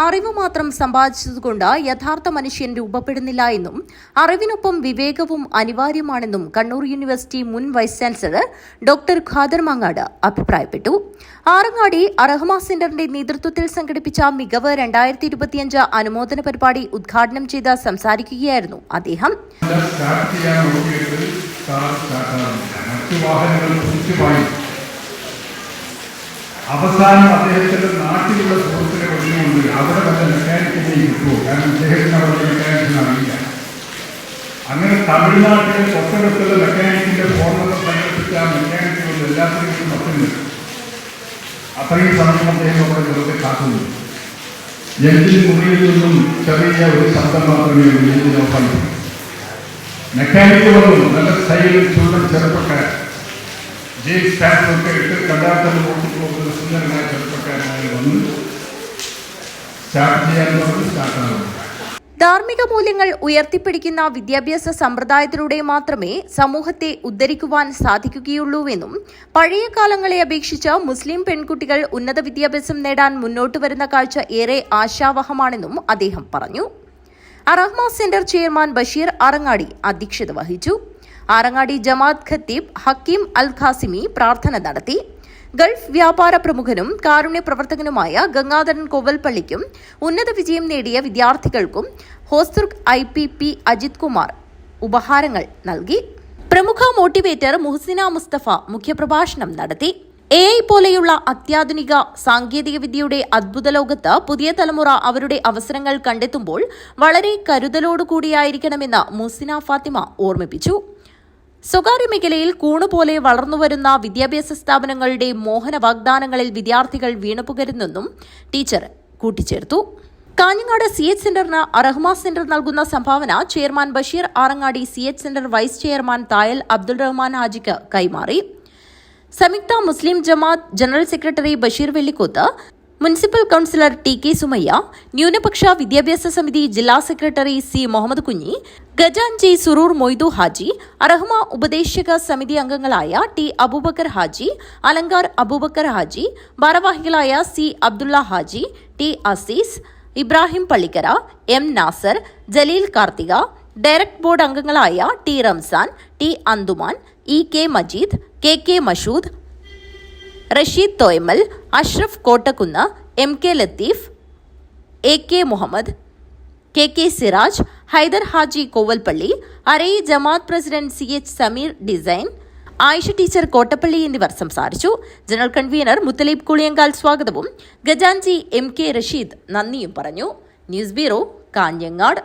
അറിവ് മാത്രം സമ്പാദിച്ചതുകൊണ്ട് യഥാർത്ഥ മനുഷ്യൻ രൂപപ്പെടുന്നില്ല എന്നും അറിവിനൊപ്പം വിവേകവും അനിവാര്യമാണെന്നും കണ്ണൂർ യൂണിവേഴ്സിറ്റി മുൻ vice chancellor doctor Khader Mangad അഭിപ്രായപ്പെട്ടു. ആറങ്ങാടി അറഹ്മ സെന്ററിന്റെ നേതൃത്വത്തിൽ സംഘടിപ്പിച്ച മികവ് 2025 അനുമോദന പരിപാടി ഉദ്ഘാടനം ചെയ്ത് സംസാരിക്കുകയായിരുന്നു അദ്ദേഹം. അവസാനം അദ്ദേഹത്തിന്റെ നാട്ടിലുള്ള സുഹൃത്തിനെ പറഞ്ഞുകൊണ്ട് അവിടെ തന്നെ മെക്കാനിക്കിലേക്ക് കിട്ടുമോ? കാരണം അദ്ദേഹത്തിന് അവിടെ മെക്കാനിക്കിന് അറിയില്ല. അങ്ങനെ തമിഴ്നാട്ടിലെ തൊട്ടടുത്തുള്ള മെക്കാനിക്കിന്റെ ഫോൺ നമ്പർ സംഘടിപ്പിച്ച മെക്കാനിക്കുകൾ എല്ലാത്തിനും പറ്റുന്നുണ്ട്. അത്രയും സമയം അദ്ദേഹം അവിടെ വെറുതെ കാക്കുന്നു. എഞ്ചിൻ മുറിയിൽ നിന്നും ചെറിയ ഒരു ശബ്ദം മാത്രമേ ഉള്ളൂ. എഞ്ചിൻ ഓഫായി. മെക്കാനിക്ക് വന്നു. നല്ല സ്റ്റൈലിൽ ചൂടൻ ചെറുപ്പക്കാരൻ, ജീൻസ് പാൻറ്റൊക്കെ ഇട്ട് കണ്ടാത്തന്നെ ഓടിപ്പോകുന്ന സുന്ദരനായ ചെറുപ്പക്കാരനായി വന്ന് സ്റ്റാർട്ട് ചെയ്യാൻ സ്റ്റാർട്ടാകും. ധാർമ്മിക മൂല്യങ്ങൾ ഉയർത്തിപ്പിടിക്കുന്ന വിദ്യാഭ്യാസ സമ്പ്രദായത്തിലൂടെ മാത്രമേ സമൂഹത്തെ ഉദ്ധരിക്കുവാൻ സാധിക്കുകയുള്ളൂവെന്നും പഴയ കാലങ്ങളെ അപേക്ഷിച്ച് മുസ്ലിം പെൺകുട്ടികൾ ഉന്നത വിദ്യാഭ്യാസം നേടാൻ മുന്നോട്ട് വരുന്ന കാഴ്ച ഏറെ ആശാവഹമാണെന്നും അദ്ദേഹം പറഞ്ഞു. അറഹ്മ സെന്റർ ചെയർമാൻ ബഷീർ ആറങ്ങാടി അധ്യക്ഷത വഹിച്ചു. ആറങ്ങാടി ജമാഅത്ത് ഖത്തീബ് ഹക്കീം അൽ ഖാസിമി പ്രാർത്ഥന നടത്തി. ഗൾഫ് വ്യാപാര പ്രമുഖനും കാരുണ്യ പ്രവർത്തകനുമായ ഗംഗാധരൻ കോവൽപ്പള്ളിക്കും ഉന്നത വിജയം നേടിയ വിദ്യാർത്ഥികൾക്കും ഹോസ്തുർഗ് IPP അജിത് കുമാർ ഉപഹാരങ്ങൾ നൽകി. പ്രമുഖ മോട്ടിവേറ്റർ മുഹ്സിന മുസ്തഫ മുഖ്യപ്രഭാഷണം നടത്തി. AI പോലെയുള്ള അത്യാധുനിക സാങ്കേതിക വിദ്യയുടെ അദ്ഭുത ലോകത്ത് പുതിയ തലമുറ അവരുടെ അവസരങ്ങൾ കണ്ടെത്തുമ്പോൾ വളരെ കരുതലോടുകൂടിയായിരിക്കണമെന്ന് മുഹ്സിന ഫാത്തിമ ഓർമ്മിപ്പിച്ചു. സ്വകാര്യ മേഖലയിൽ കൂണുപോലെ വളർന്നുവരുന്ന വിദ്യാഭ്യാസ സ്ഥാപനങ്ങളുടെ മോഹന വാഗ്ദാനങ്ങളിൽ വിദ്യാർത്ഥികൾ വീണുപുകരുന്നെന്നും ടീച്ചർ കൂട്ടിച്ചേർത്തു. കാഞ്ഞങ്ങാട് CH സെന്ററിന് അറഹ്മ സെന്റർ നൽകുന്ന സംഭാവന chairman Basheer Arangadi CH centre vice chairman Thayal Abdul Rahman ഹാജിക്ക് കൈമാറി. Samyukta Muslim Jamaat general secretary Basheer Vellikoth, municipal councillor TK Sumayya, ന്യൂനപക്ഷ വിദ്യാഭ്യാസ സമിതി ജില്ലാ സെക്രട്ടറി C മുഹമ്മദ് കുഞ്ഞി, ഗജാൻജി സുറൂർ മൊയ്തു ഹാജി, അറഹ്മ ഉപദേശക സമിതി അംഗങ്ങളായ T അബൂബക്കർ ഹാജി, അലങ്കാർ അബൂബക്കർ ഹാജി, ഭാരവാഹികളായ C Abdulla Haji, T Aziz, Ibrahim Pallikkara, M Nasar, Jaleel Karthika, direct board അംഗങ്ങളായ T Ramzan, T Anthuman, EK Majeed, KK Mashood, Rasheed Thoyamal, Ashraf Kottakkunnu, MK Latheef, AK Muhammad, KK Siraj, Haider Haji Kovalpalli, അരൈ ജമാഅത്ത് പ്രസിഡന്റ് CH സമീർ ഡിസൈൻ, ആയിഷ ടീച്ചർ കോട്ടപ്പള്ളി എന്നിവർ സംസാരിച്ചു. ജനറൽ കൺവീനർ മുത്തലീബ് കുളിയങ്കാൽ സ്വാഗതവും ഗജാൻജി MK റഷീദ് നന്ദിയും പറഞ്ഞു. News bureau, Kanhangad.